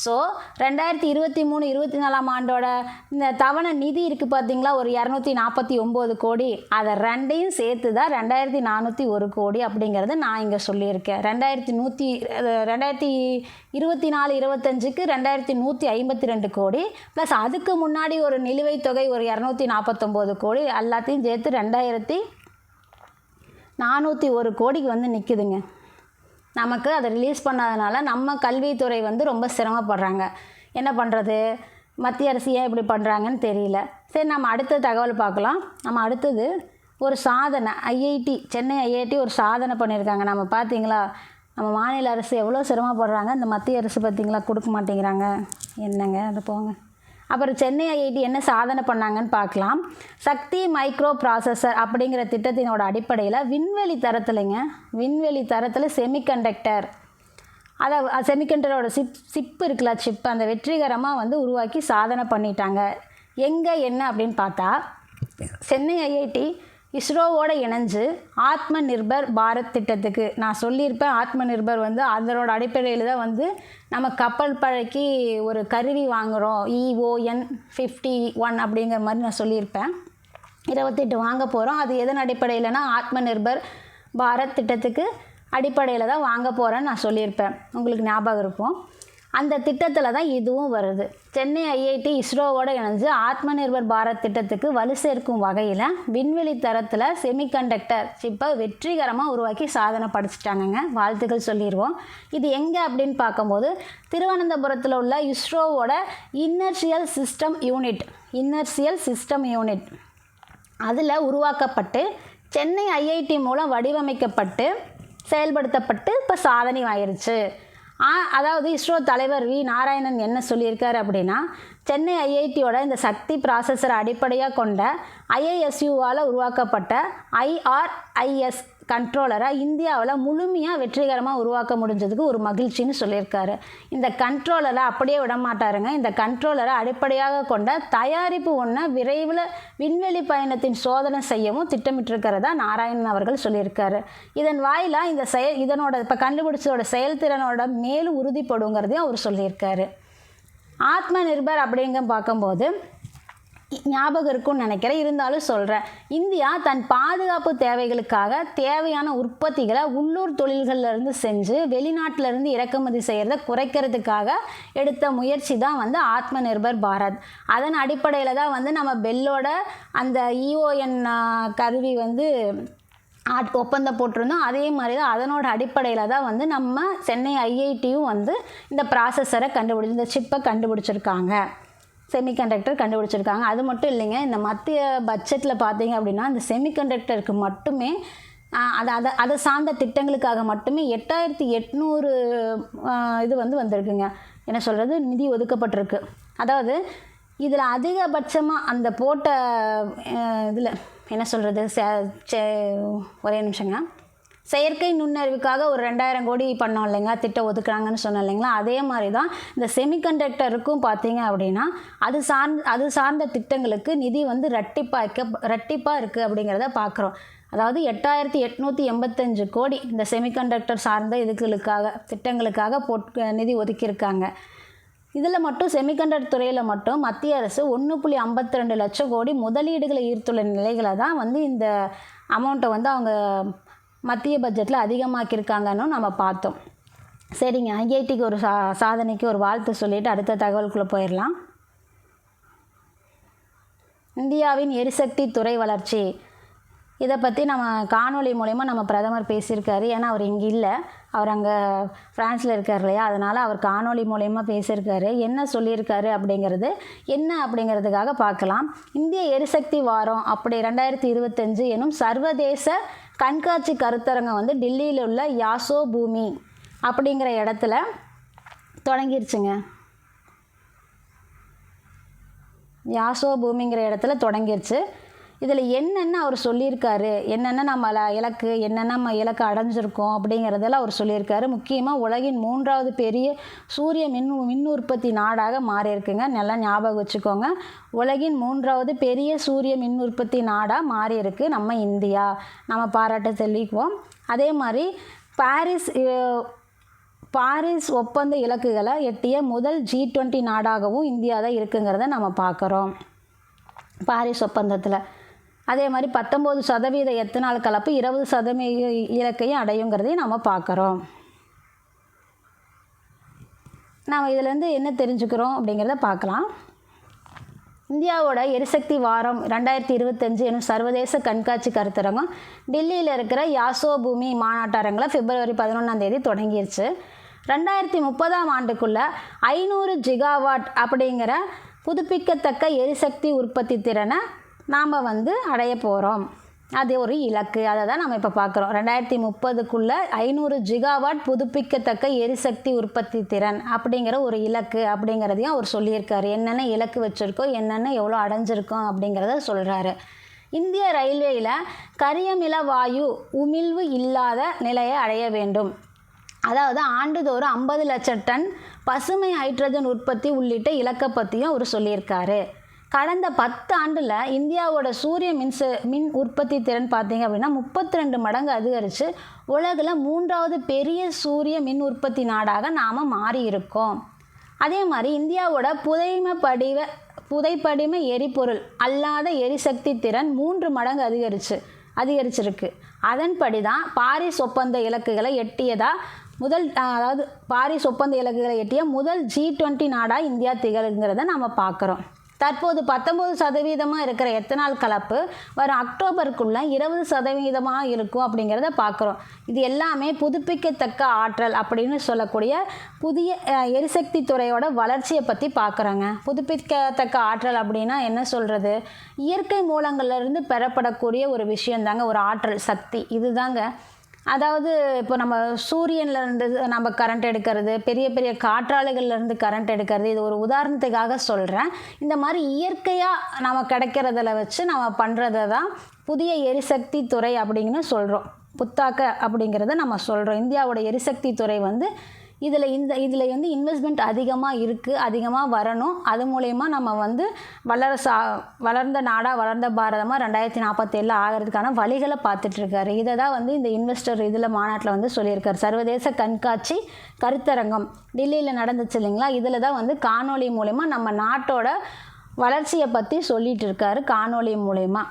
ஸோ 2023-24 ஆண்டோட இந்த தவணை நிதி இருக்குது பார்த்தீங்களா, ஒரு 249 கோடி, அதை ரெண்டையும் சேர்த்து தான் 2,401 கோடி அப்படிங்கிறத நான் இங்கே சொல்லியிருக்கேன். 2024-25க்கு 2,152 கோடி ப்ளஸ் அதுக்கு முன்னாடி ஒரு நிலுவைத் தொகை ஒரு 249 கோடி, எல்லாத்தையும் சேர்த்து 2,401 கோடிக்கு வந்து நிற்குதுங்க. நமக்கு அதை ரிலீஸ் பண்ணாதனால நம்ம கல்வித்துறை வந்து ரொம்ப சிரமப்படுறாங்க. என்ன பண்ணுறது, மத்திய அரசு ஏன் இப்படி பண்ணுறாங்கன்னு தெரியல. சரி, நம்ம அடுத்த தகவல் பார்க்கலாம். நம்ம அடுத்தது ஒரு சாதனை, சென்னை IIT ஒரு சாதனை பண்ணியிருக்காங்க. நம்ம பார்த்தீங்களா, நம்ம மாநில அரசு எவ்வளோ சிரமப்படுறாங்க, இந்த மத்திய அரசு பார்த்திங்களா கொடுக்க மாட்டேங்கிறாங்க. என்னங்க அது போங்க. அப்புறம் சென்னை ஐஐடி என்ன சாதனை பண்ணாங்கன்னு பார்க்கலாம். சக்தி மைக்ரோ ப்ராசஸர் அப்படிங்கிற திட்டத்தினோட அடிப்படையில் விண்வெளி தரத்தில் செமிகண்டக்டர், அதை செமிகண்டரோட சிப் இருக்குல்ல, சிப், அந்த வெற்றிகரமாக வந்து உருவாக்கி சாதனை பண்ணிட்டாங்க. எங்கே என்ன அப்படின்னு பார்த்தா, சென்னை ஐஐடி இஸ்ரோவோட இணைஞ்சு ஆத்ம நிர்பர் பாரத் திட்டத்துக்கு, நான் சொல்லியிருப்பேன் ஆத்ம நிர்பர் வந்து அதனோட அடிப்படையில் தான் வந்து நம்ம கப்பல் பழக்கி ஒரு கருவி வாங்குகிறோம், EON 51 அப்படிங்கிற மாதிரி நான் சொல்லியிருப்பேன். 28 வாங்க போகிறோம். அது எதன் அடிப்படையில்னா ஆத்ம நிர்பர் பாரத் திட்டத்துக்கு அடிப்படையில் தான் வாங்க போகிறேன்னு நான் சொல்லியிருப்பேன், உங்களுக்கு ஞாபகம் இருக்கும். அந்த திட்டத்தில் தான் இதுவும் வருது. சென்னை ஐஐடி இஸ்ரோவோட இணைஞ்சு ஆத்ம நிர்பர் பாரத் திட்டத்துக்கு வலு சேர்க்கும் வகையில் விண்வெளி தரத்தில் செமிகண்டக்டர் சிப்பை வெற்றிகரமாக உருவாக்கி சாதனை படைச்சிட்டாங்கங்க. வாழ்த்துக்கள் சொல்லிடுவோம். இது எங்கே அப்படின்னு பார்க்கும்போது திருவனந்தபுரத்தில் உள்ள இஸ்ரோவோட இனர்ஷியல் சிஸ்டம் யூனிட் அதில் உருவாக்கப்பட்டு சென்னை ஐஐடி மூலம் வடிவமைக்கப்பட்டு செயல்படுத்தப்பட்டு இப்போ சாதனை ஆயிடுச்சு. அதாவது இஸ்ரோ தலைவர் வி நாராயணன் என்ன சொல்லியிருக்காரு அப்படின்னா, சென்னை ஐஐடியோட இந்த சக்தி ப்ராசஸரை அடிப்படையாக கொண்ட IISUவால் உருவாக்கப்பட்ட IRIS கண்ட்ரோலரை இந்தியாவில் முழுமையாக வெற்றிகரமாக உருவாக்க முடிஞ்சதுக்கு ஒரு மகிழ்ச்சின்னு சொல்லியிருக்காரு. இந்த கண்ட்ரோலரை அப்படியே விட மாட்டாருங்க. இந்த கண்ட்ரோலரை அடிப்படையாக கொண்ட தயாரிப்பு ஒன்றை விரைவில் விண்வெளி பயணத்தின் சோதனை செய்யவும் திட்டமிட்டிருக்கிறதா நாராயணன் அவர்கள் சொல்லியிருக்காரு. இதன் வாயிலாக இதனோட இப்போ கண்டுபிடிச்சதோட செயல்திறனோட மேலும் உறுதிப்படுங்கிறதையும் அவர் சொல்லியிருக்காரு. ஆத்ம நிர்பர் அப்படிங்க பார்க்கும்போது ஞாபகம் இருக்கும்னு நினைக்கிறேன், இருந்தாலும் சொல்கிறேன். இந்தியா தன் பாதுகாப்பு தேவைகளுக்காக தேவையான உற்பத்திகளை உள்ளூர் தொழில்கள்லேருந்து செஞ்சு வெளிநாட்டிலேருந்து இறக்குமதி செய்கிறத குறைக்கிறதுக்காக எடுத்த முயற்சி தான் வந்து ஆத்ம நிர்பர் பாரத். அதன் அடிப்படையில் தான் வந்து நம்ம பெல்லோட அந்த EON கருவி வந்து ஒப்பந்தம் போட்டிருந்தோம். அதே மாதிரி தான் அதனோட அடிப்படையில் தான் வந்து நம்ம சென்னை ஐஐடியும் வந்து இந்த ப்ராசஸரை இந்த சிப்பை கண்டுபிடிச்சிருக்காங்க, செமிகண்டக்டர் கண்டுபிடிச்சிருக்காங்க. அது மட்டும் இல்லைங்க, இந்த மத்திய பட்ஜெட்டில் பார்த்தீங்க அப்படின்னா இந்த செமிகண்டக்டருக்கு மட்டுமே அதை சார்ந்த திட்டங்களுக்காக மட்டுமே 8800 இது வந்து வந்திருக்குங்க, என்ன சொல்கிறது, நிதி ஒதுக்கப்பட்டிருக்கு. அதாவது இதில் அதிகபட்சமாக அந்த போட்ட இதில் என்ன சொல்கிறது, ஒரே நிமிஷங்க, செயற்கை நுண்ணறிவுக்காக ஒரு 2000 கோடி பண்ணோம் இல்லைங்களா, திட்டம் ஒதுக்குறாங்கன்னு சொன்னோம் இல்லைங்களா, அதே மாதிரி தான் இந்த செமிகண்டக்டருக்கும் பார்த்தீங்க அப்படின்னா அது சார்ந்த திட்டங்களுக்கு நிதி வந்து ரட்டிப்பாக இருக்குது அப்படிங்கிறத பார்க்குறோம். அதாவது 8885 கோடி இந்த செமிகண்டக்டர் சார்ந்த திட்டங்களுக்காக நிதி ஒதுக்கியிருக்காங்க. இதில் மட்டும் செமிகண்டக்டர் துறையில் மட்டும் மத்திய அரசு 1.52 லட்சம் கோடி முதலீடுகளை ஈர்த்துள்ள நிலைகளை தான் வந்து இந்த அமௌண்ட்டை வந்து அவங்க மத்திய பட்ஜெட்டில் அதிகமாக்கியிருக்காங்கன்னு நம்ம பார்த்தோம். சரிங்க, ஐஐடிக்கு ஒரு சாதனைக்கு ஒரு வாழ்த்து சொல்லிவிட்டு அடுத்த தகவலுக்குள்ளே போயிடலாம். இந்தியாவின் எரிசக்தி துறை வளர்ச்சி, இதை பற்றி நம்ம காணொளி மூலயமா நம்ம பிரதமர் பேசியிருக்காரு. ஏன்னா அவர் இங்கே இல்லை, அவர் அங்கே ஃப்ரான்ஸில் இருக்கார் இல்லையா, அதனால் அவர் காணொளி மூலயமா பேசியிருக்காரு. என்ன சொல்லியிருக்காரு அப்படிங்கிறதுக்காக பார்க்கலாம். இந்திய எரிசக்தி வாரம் 2025 எனும் சர்வதேச கண்காட்சி கருத்தரங்கம் வந்து டில்லியில் உள்ள யாசோ பூமி அப்படிங்கிற இடத்துல தொடங்கிருச்சுங்க. யாசோ பூமிங்கிற இடத்துல தொடங்கிருச்சு. இதில் என்னென்ன அவர் சொல்லியிருக்காரு, என்னென்ன நம்ம இலக்கு அடைஞ்சிருக்கோம் அப்படிங்கிறதெல்லாம் அவர் சொல்லியிருக்காரு. முக்கியமாக உலகின் 3வது பெரிய சூரிய மின் உற்பத்தி நாடாக மாறியிருக்குங்க. நல்லா ஞாபகம் வச்சுக்கோங்க, உலகின் 3வது பெரிய சூரிய மின் உற்பத்தி நாடாக மாறியிருக்கு நம்ம இந்தியா. நம்ம பாராட்ட தெரிவிக்குவோம். அதே மாதிரி பாரிஸ் ஒப்பந்த இலக்குகளை எட்டிய முதல் G20 நாடாகவும் இந்தியா தான் இருக்குங்கிறத நம்ம பார்க்குறோம் பாரிஸ் ஒப்பந்தத்தில். அதே மாதிரி 19% எத்தனால் கலப்பு 20% இலக்கையும் அடையுங்கிறதையும் நம்ம பார்க்குறோம். நாம் இதிலேருந்து என்ன தெரிஞ்சுக்கிறோம் அப்படிங்கிறத பார்க்கலாம். இந்தியாவோட எரிசக்தி வாரம் 2025 எனும் சர்வதேச கண்காட்சி கருத்தரங்கம் டில்லியில் இருக்கிற யாசோ பூமி மாநாட்டரங்கில் February 11 தொடங்கிருச்சு. 2030 ஆண்டுக்குள்ளே 500 ஜிகாவாட் அப்படிங்கிற புதுப்பிக்கத்தக்க எரிசக்தி உற்பத்தி திறனை நாம் வந்து அடைய போகிறோம். அது ஒரு இலக்கு. அதை தான் நம்ம இப்போ பார்க்குறோம். 2030க்குள்ளே 500 ஜிகாவாட் புதுப்பிக்கத்தக்க எரிசக்தி உற்பத்தி திறன் அப்படிங்கிற ஒரு இலக்கு அப்படிங்கிறதையும் அவர் சொல்லியிருக்காரு. என்னென்ன இலக்கு வச்சுருக்கோம், என்னென்ன எவ்வளோ அடைஞ்சிருக்கோம் அப்படிங்கிறத சொல்கிறாரு. இந்திய ரயில்வேயில் கரியமில வாயு உமிழ்வு இல்லாத நிலையை அடைய வேண்டும். அதாவது ஆண்டுதோறும் 50 லட்சம் டன் பசுமை ஹைட்ரஜன் உற்பத்தி உள்ளிட்ட இலக்கை பற்றியும் அவர் சொல்லியிருக்காரு. கடந்த 10 ஆண்டில் இந்தியாவோட சூரிய மின் உற்பத்தி திறன் பார்த்திங்க அப்படின்னா 32 மடங்கு அதிகரித்து உலகில் 3வது பெரிய சூரிய மின் உற்பத்தி நாடாக நாம் மாறி இருக்கோம். அதே மாதிரி இந்தியாவோட புதைப்படிம எரிபொருள் அல்லாத எரிசக்தி திறன் 3 மடங்கு அதிகரிச்சிருக்கு. அதன்படி தான் பாரிஸ் ஒப்பந்த இலக்குகளை எட்டிய முதல் G20 நாடாக இந்தியா திகழ்கிறத நம்ம பார்க்குறோம். தற்போது 19% இருக்கிற எத்தனால் கலப்பு வரும் அக்டோபருக்குள்ளே 20% இருக்கும் அப்படிங்கிறத பார்க்குறோம். இது எல்லாமே புதுப்பிக்கத்தக்க ஆற்றல் அப்படின்னு சொல்லக்கூடிய புதிய எரிசக்தி துறையோட வளர்ச்சியை பற்றி பார்க்குறோங்க. புதுப்பிக்கத்தக்க ஆற்றல் அப்படின்னா என்ன சொல்கிறது? இயற்கை மூலங்கள்லேருந்து பெறப்படக்கூடிய ஒரு விஷயந்தாங்க ஒரு ஆற்றல் சக்தி. இதுதாங்க. அதாவது இப்போ நம்ம சூரியன்லேருந்து நம்ம கரண்ட் எடுக்கிறது, பெரிய பெரிய காற்றாலைகள்லேருந்து கரண்ட் எடுக்கிறது, இது ஒரு உதாரணத்துக்காக சொல்கிறேன். இந்த மாதிரி இயற்கையாக நம்ம கிடைக்கிறதில் வச்சு நம்ம பண்ணுறதை தான் புதிய எரிசக்தி துறை அப்படின்னு சொல்கிறோம். புத்தாக்க அப்படிங்கிறத நம்ம சொல்கிறோம். இந்தியாவோட எரிசக்தி துறை வந்து இதில் இன்வெஸ்ட்மெண்ட் அதிகமாக இருக்குது, அதிகமாக வரணும். அது மூலயமா நம்ம வந்து வளர்ந்த நாடாக, வளர்ந்த பாரதமாக 2047 ஆகிறதுக்கான வழிகளை பார்த்துட்ருக்காரு. இதை தான் வந்து இந்த இன்வெஸ்டர் மாநாட்டில் வந்து சொல்லியிருக்காரு. சர்வதேச கண்காட்சி கருத்தரங்கம் டெல்லியில் நடந்துச்சு இல்லைங்களா? இதில் தான் வந்து காணொலி மூலயமா நம்ம நாட்டோட வளர்ச்சியை பற்றி சொல்லிகிட்டு இருக்காரு. காணொலி மூலயமா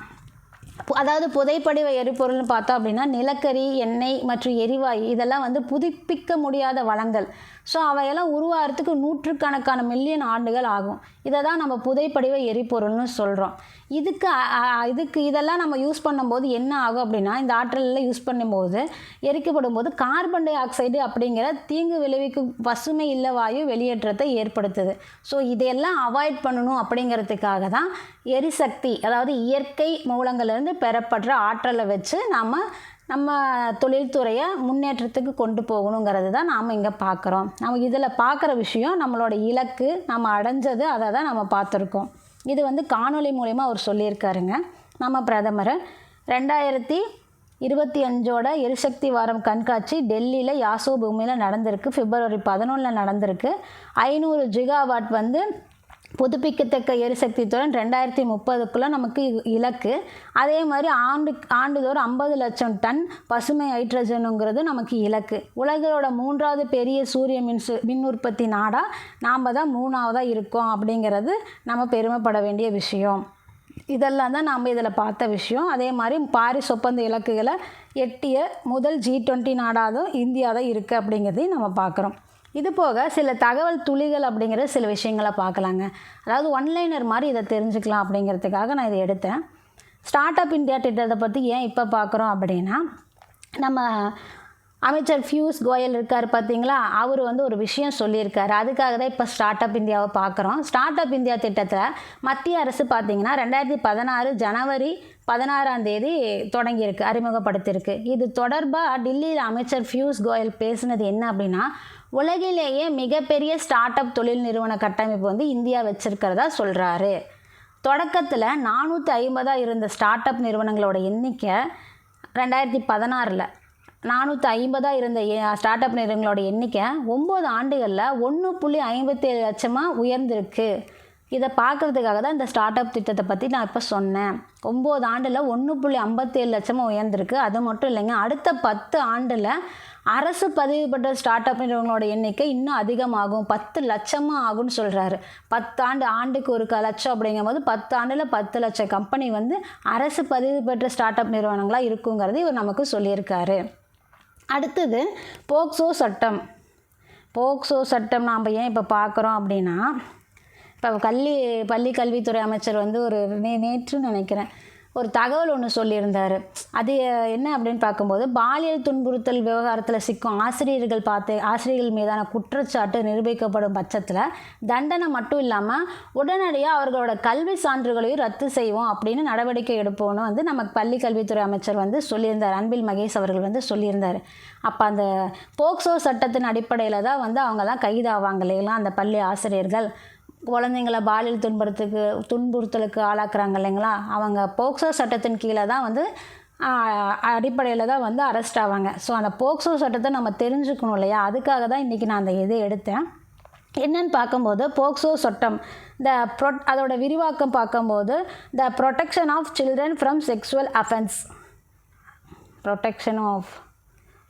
அதாவது புதைப்படிவ எரிபொருள்னு பார்த்தோம் அப்படின்னா நிலக்கரி, எண்ணெய் மற்றும் எரிவாயு இதெல்லாம் வந்து புதுப்பிக்க முடியாத வளங்கள். ஸோ அவையெல்லாம் உருவாகிறதுக்கு நூற்றுக்கணக்கான மில்லியன் ஆண்டுகள் ஆகும். இதை தான் நம்ம புதைப்படிவ எரிபொருள்னு சொல்கிறோம். இதெல்லாம் நம்ம யூஸ் பண்ணும்போது என்ன ஆகும் அப்படின்னா, இந்த ஆற்றலில் யூஸ் பண்ணும்போது எரிக்கப்படும் போது கார்பன் டை ஆக்சைடு அப்படிங்கிற தீங்கு விளைவிக்கும் பசுமை இல்ல வாயு வெளியேற்றத்தை ஏற்படுத்துது. ஸோ இதையெல்லாம் அவாய்ட் பண்ணணும் அப்படிங்கிறதுக்காக தான் எரிசக்தி, அதாவது இயற்கை மூலங்கள்லேருந்து பெறப்படுற ஆற்றலை வச்சு நம்ம தொழில்துறையை முன்னேற்றத்துக்கு கொண்டு போகணுங்கிறது தான் நாம் இங்கே பார்க்குறோம். நம்ம இதில் பார்க்குற விஷயம் நம்மளோட இலக்கு, நம்ம அடைஞ்சது, அதை தான் நம்ம பார்த்துருக்கோம். இது வந்து காணொலி மூலயமா அவர் சொல்லியிருக்காருங்க. நம்ம பிரதமர் 2025 எரிசக்தி வாரம் கண்காட்சி டெல்லியில் யாசோ பூமியில் நடந்திருக்கு. February 11 நடந்திருக்கு. 500 ஜிகாவாட் வந்து புதுப்பிக்கத்தக்க எரிசக்தி துறை 2030க்குள்ளே நமக்கு இலக்கு. அதே மாதிரி ஆண்டுதோறும் 50 லட்சம் டன் பசுமை ஹைட்ரஜனுங்கிறது நமக்கு இலக்கு. உலகளோட 3வது பெரிய சூரிய மின் உற்பத்தி நாடாக நாம் தான் 3ஆவதாக இருக்கோம் அப்படிங்கிறது நம்ம பெருமைப்பட வேண்டிய விஷயம். இதெல்லாம் தான் நாம் இதில் பார்த்த விஷயம். அதே மாதிரி பாரிஸ் ஒப்பந்த இலக்குகளை எட்டிய முதல் G20 நாடாகவும் இந்தியா தான் இருக்குது அப்படிங்கிறதையும் நம்ம பார்க்குறோம். இது போக சில தகவல் துளிகள் அப்படிங்கிற சில விஷயங்களை பார்க்கலாங்க. அதாவது ஒன்லைனர் மாதிரி இதை தெரிஞ்சுக்கலாம் அப்படிங்கிறதுக்காக நான் இதை எடுத்தேன். ஸ்டார்ட் அப் இந்தியா திட்டத்தை பற்றி ஏன் இப்போ பார்க்குறோம் அப்படின்னா, நம்ம அமைச்சர் பியூஷ் கோயல் இருக்கார் பார்த்தீங்களா, அவர் வந்து ஒரு விஷயம் சொல்லியிருக்காரு. அதுக்காக தான் இப்போ ஸ்டார்ட் அப் இந்தியாவை பார்க்குறோம். ஸ்டார்ட் அப் இந்தியா திட்டத்தில் மத்திய அரசு பார்த்திங்கன்னா 2016 ஜனவரி 16 தொடங்கியிருக்கு, அறிமுகப்படுத்தியிருக்கு. இது தொடர்பாக டெல்லியில் அமைச்சர் பியூஷ் கோயல் பேசினது என்ன அப்படின்னா, உலகிலேயே மிகப்பெரிய ஸ்டார்ட் அப் தொழில் நிறுவன கட்டமைப்பு வந்து இந்தியா வச்சுருக்கிறதா சொல்கிறாரு. தொடக்கத்தில் 450 இருந்த ஸ்டார்ட் அப் நிறுவனங்களோட எண்ணிக்கை 2016 450 இருந்த ஸ்டார்ட் அப் நிறுவனங்களோட எண்ணிக்கை 9 ஆண்டுகளில் 1.57 லட்சமாக உயர்ந்திருக்கு. இதை பார்க்குறதுக்காக தான் இந்த ஸ்டார்ட் அப் திட்டத்தை பற்றி நான் இப்போ சொன்னேன். 9 ஆண்டில் 1.57 லட்சமாக உயர்ந்திருக்கு. அது மட்டும் இல்லைங்க, அடுத்த 10 ஆண்டில் அரசு பதிவு பெற்ற ஸ்டார்ட் அப் நிறுவனங்களோட எண்ணிக்கை இன்னும் அதிகமாகும், 10 லட்சமாக ஆகும்னு சொல்கிறாரு. 10 ஆண்டுக்கு 1 லட்சம் அப்படிங்கும்போது 10 ஆண்டில் 10 லட்சம் கம்பெனி வந்து அரசு பதிவு பெற்ற ஸ்டார்ட் அப் நிறுவனங்களாக இருக்குங்கிறது இவர் நமக்கு சொல்லியிருக்காரு. அடுத்தது போக்சோ சட்டம் நாம் ஏன் இப்போ பார்க்குறோம் அப்படின்னா, இப்போ பள்ளி கல்வித்துறை அமைச்சர் வந்து ஒரு நேற்று நினைக்கிறேன் ஒரு தகவல் ஒன்று சொல்லியிருந்தார். அது என்ன அப்படின்னு பார்க்கும்போது, பாலியல் துன்புறுத்தல் விவகாரத்தில் சிக்கும் ஆசிரியர்கள் மீதான குற்றச்சாட்டு நிரூபிக்கப்படும் பட்சத்தில் தண்டனை மட்டும் இல்லாமல் உடனடியாக அவர்களோட கல்வி சான்றுகளையும் ரத்து செய்வோம் அப்படின்னு நடவடிக்கை எடுப்போம்னு வந்து நமக்கு பள்ளி கல்வித்துறை அமைச்சர் வந்து சொல்லியிருந்தார். அன்பில் மகேஷ் அவர்கள் வந்து சொல்லியிருந்தார். அப்போ அந்த போக்சோ சட்டத்தின் அடிப்படையில் தான் வந்து அவங்கெல்லாம் கைதாவாங்க இல்லைங்களா, அந்த பள்ளி ஆசிரியர்கள். குழந்தைங்கள பாலியல் துன்புறுத்தலுக்கு ஆளாக்குறாங்க இல்லைங்களா, அவங்க போக்சோ சட்டத்தின் கீழே தான் வந்து அடிப்படையில் தான் வந்து அரெஸ்ட் ஆவாங்க. ஸோ அந்த போக்சோ சட்டத்தை நம்ம தெரிஞ்சுக்கணும் இல்லையா, அதுக்காக தான் இன்றைக்கி நான் அந்த இதை எடுத்தேன். என்னன்னு பார்க்கும்போது போக்சோ சட்டம் அதோட விரிவாக்கம் பார்க்கும்போது the protection of children from sexual offence, protection of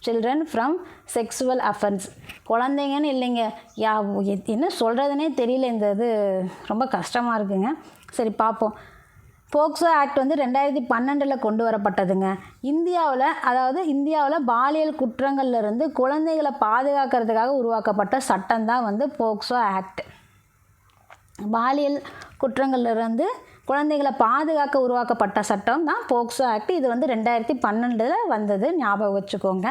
children from sexual offence. குழந்தைங்கன்னு இல்லைங்க, என்ன சொல்கிறதுனே தெரியல, இந்த இது ரொம்ப கஷ்டமாக இருக்குங்க. சரி பார்ப்போம். போக்சோ ஆக்ட் வந்து 2012 கொண்டு வரப்பட்டதுங்க. இந்தியாவில் பாலியல் குற்றங்கள்லேருந்து குழந்தைகளை பாதுகாக்கிறதுக்காக உருவாக்கப்பட்ட சட்டம் தான் வந்து போக்சோ ஆக்ட். பாலியல் குற்றங்கள்லேருந்து குழந்தைகளை பாதுகாக்க உருவாக்கப்பட்ட சட்டம் தான் போக்சோ ஆக்ட். இது வந்து 2012 வந்தது, ஞாபகம் வச்சுக்கோங்க.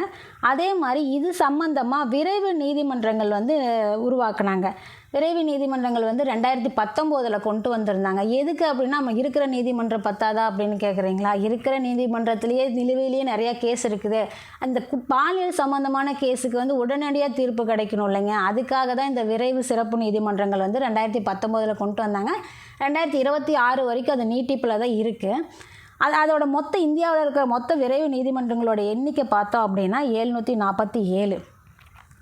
அதே மாதிரி இது சம்பந்தமாக விரைவு நீதிமன்றங்கள் வந்து உருவாக்குனாங்க. விரைவு நீதிமன்றங்கள் வந்து 2019 கொண்டு வந்திருந்தாங்க. எதுக்கு அப்படின்னா, நம்ம இருக்கிற நீதிமன்றம் பத்தாதா அப்படின்னு கேட்குறீங்களா? இருக்கிற நீதிமன்றத்திலேயே நிலுவையிலேயே நிறையா கேஸ் இருக்குது. அந்த பாலியல் சம்மந்தமான கேஸுக்கு வந்து உடனடியாக தீர்ப்பு கிடைக்கணும் இல்லைங்க, அதுக்காக தான் இந்த விரைவு சிறப்பு நீதிமன்றங்கள் வந்து 2019 கொண்டு வந்தாங்க. 2026 வரைக்கும் அது நீட்டிப்பில் தான் இருக்குது. அதோட இந்தியாவில் இருக்கிற மொத்த விரைவு நீதிமன்றங்களோட எண்ணிக்கை பார்த்தோம் அப்படின்னா 747.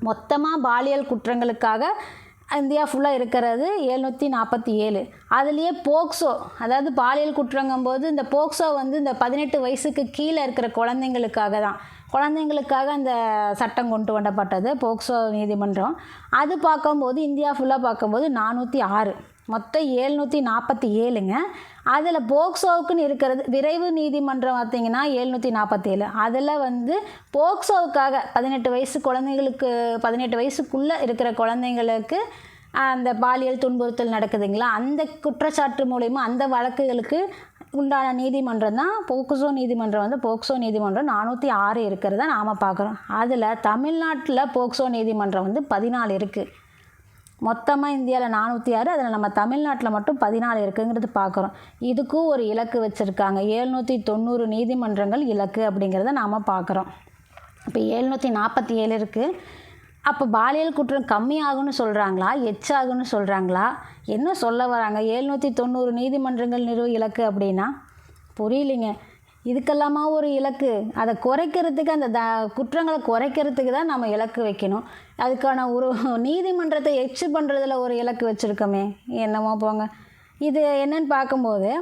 மொத்தமாக பாலியல் குற்றங்களுக்காக இந்தியா ஃபுல்லாக இருக்கிறது 747. அதுலேயே போக்சோ, அதாவது பாலியல் குற்றங்கும்போது இந்த போக்சோ வந்து இந்த 18 வயசுக்கு கீழே இருக்கிற குழந்தைங்களுக்காக அந்த சட்டம் கொண்டு வரப்பட்டது போக்சோ நீதிமன்றம். அது பார்க்கும்போது இந்தியா ஃபுல்லாக பார்க்கும்போது 406, மொத்தம் 747ங்க. அதில் போக்சோவுக்குன்னு இருக்கிறது விரைவு நீதிமன்றம் பார்த்திங்கன்னா 747. அதில் வந்து போக்சோவுக்காக 18 வயசுக்குள்ளே இருக்கிற குழந்தைங்களுக்கு அந்த பாலியல் துன்புறுத்தல் நடக்குதுங்களா, அந்த குற்றச்சாட்டு மூலிமா அந்த வழக்குகளுக்கு உண்டான நீதிமன்றம் தான் போக்சோ நீதிமன்றம். வந்து போக்சோ நீதிமன்றம் 406 இருக்கிறத நாம் பார்க்குறோம். அதில் தமிழ்நாட்டில் போக்சோ நீதிமன்றம் வந்து 14 இருக்குது. மொத்தமாக இந்தியாவில் 406, அதில் நம்ம தமிழ்நாட்டில் மட்டும் 14 இருக்குங்கிறது பார்க்குறோம். இதுக்கும் ஒரு இலக்கு வச்சுருக்காங்க. 790 நீதிமன்றங்கள் இலக்கு அப்படிங்கிறத நாம் பார்க்குறோம். இப்போ 747 இருக்குது. அப்போ பாலியல் குற்றம் கம்மியாகும்னு சொல்கிறாங்களா, எச்சாகுன்னு சொல்கிறாங்களா, என்ன சொல்ல வராங்க? 790 நீதிமன்றங்கள் இலக்கு அப்படின்னா புரியலிங்க. இதுக்கெல்லாமா ஒரு இலக்கு? அதை குறைக்கிறதுக்கு, அந்த குற்றங்களை குறைக்கிறதுக்கு தான் நம்ம இலக்கு வைக்கணும். அதுக்கான ஒரு நீதிமன்றத்தை எச்சு பண்ணுறதுல ஒரு இலக்கு வச்சுருக்கோமே, என்னமோ போங்க. இது என்னன்னு பார்க்கும்போது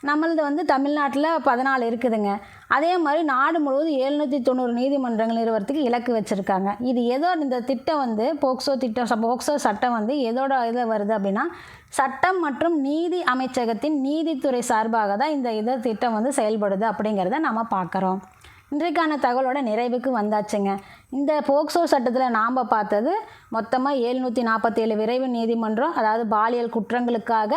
நம்மளது வந்து தமிழ்நாட்டில் 14 இருக்குதுங்க. அதே மாதிரி நாடு முழுவதும் 790 நீதிமன்றங்கள் நிறுவனத்துக்கு இலக்கு வச்சுருக்காங்க. இது இந்த திட்டம் வந்து போக்சோ சட்டம் வந்து எதோட இதில் வருது அப்படின்னா, சட்டம் மற்றும் நீதி அமைச்சகத்தின் நீதித்துறை சார்பாக தான் இந்த திட்டம் வந்து செயல்படுது அப்படிங்கிறத நம்ம பார்க்குறோம். இன்றைக்கான தகவலோட நிறைவுக்கு வந்தாச்சுங்க. இந்த போக்சோ சட்டத்தில் நாம் பார்த்தது மொத்தமாக 747 விரைவு நீதிமன்றம், அதாவது பாலியல் குற்றங்களுக்காக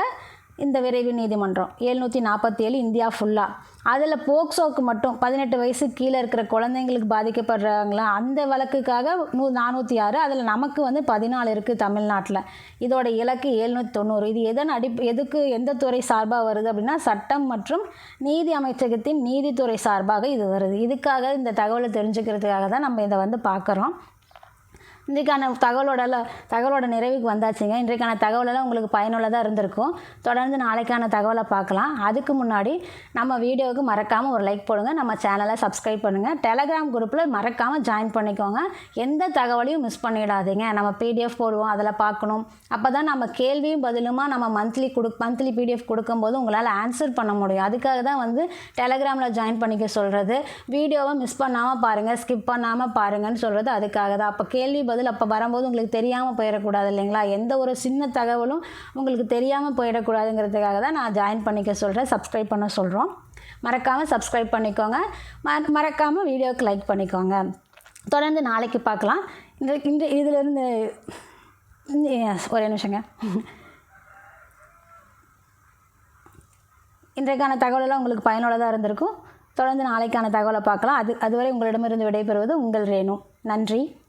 இந்த விரைவு நீதிமன்றம் 747 இந்தியா ஃபுல்லாக. அதில் போக்சோவுக்கு மட்டும் 18 வயசு கீழே இருக்கிற குழந்தைங்களுக்கு பாதிக்கப்படுறாங்களா, அந்த வழக்குக்காக 406. அதில் நமக்கு வந்து 14 இருக்குது தமிழ்நாட்டில். இதோட இலக்கு 790. இது எந்த துறை சார்பாக வருது அப்படின்னா, சட்டம் மற்றும் நீதி அமைச்சகத்தின் நீதித்துறை சார்பாக இது வருது. இதுக்காக இந்த தகவலை தெரிஞ்சுக்கிறதுக்காக தான் நம்ம இதை வந்து பார்க்குறோம். இன்றைக்கான தகவலோட நிறைவுக்கு வந்தாச்சுங்க. இன்றைக்கான தகவலெல்லாம் உங்களுக்கு பயனுள்ளதாக இருந்திருக்கும். தொடர்ந்து நாளைக்கான தகவலை பார்க்கலாம். அதுக்கு முன்னாடி நம்ம வீடியோவுக்கு மறக்காமல் ஒரு லைக் போடுங்க, நம்ம சேனலை சப்ஸ்கிரைப் பண்ணுங்கள், டெலகிராம் குரூப்பில் மறக்காமல் ஜாயின் பண்ணிக்கோங்க. எந்த தகவலையும் மிஸ் பண்ணிடாதீங்க. நம்ம PDF போடுவோம், அதில் பார்க்கணும். அப்போ தான் நம்ம கேள்வியும் பதிலுமா நம்ம மந்த்லி PDF கொடுக்கும்போது உங்களால் ஆன்சர் பண்ண முடியும். அதுக்காக தான் வந்து டெலகிராமில் ஜாயின் பண்ணிக்க சொல்கிறது. வீடியோவை மிஸ் பண்ணாமல் பாருங்கள், ஸ்கிப் பண்ணாமல் பாருங்கன்னு சொல்கிறது அதுக்காக தான். அப்போ கேள்வி பதில் அப்போ வரும்போது உங்களுக்கு தெரியாமல் போயிடக்கூடாது இல்லைங்களா, எந்த ஒரு சின்ன தகவலும் உங்களுக்கு தெரியாமல் போயிடக்கூடாதுங்கிறதுக்காக தான் நான் ஜாயின் பண்ணிக்க சொல்கிறேன், சப்ஸ்கிரைப் பண்ண சொல்கிறோம். மறக்காமல் சப்ஸ்கிரைப் பண்ணிக்கோங்க, மறக்காமல் வீடியோவுக்கு லைக் பண்ணிக்கோங்க. தொடர்ந்து நாளைக்கு பார்க்கலாம். இதிலிருந்து ஒரே நிமிஷங்க. இன்றைக்கான தகவலெல்லாம் உங்களுக்கு பயனுள்ளதாக இருந்திருக்கும். தொடர்ந்து நாளைக்கான தகவலை பார்க்கலாம். அதுவரை உங்களிடமிருந்து விடைபெறுவது உங்கள் ரேணு. நன்றி.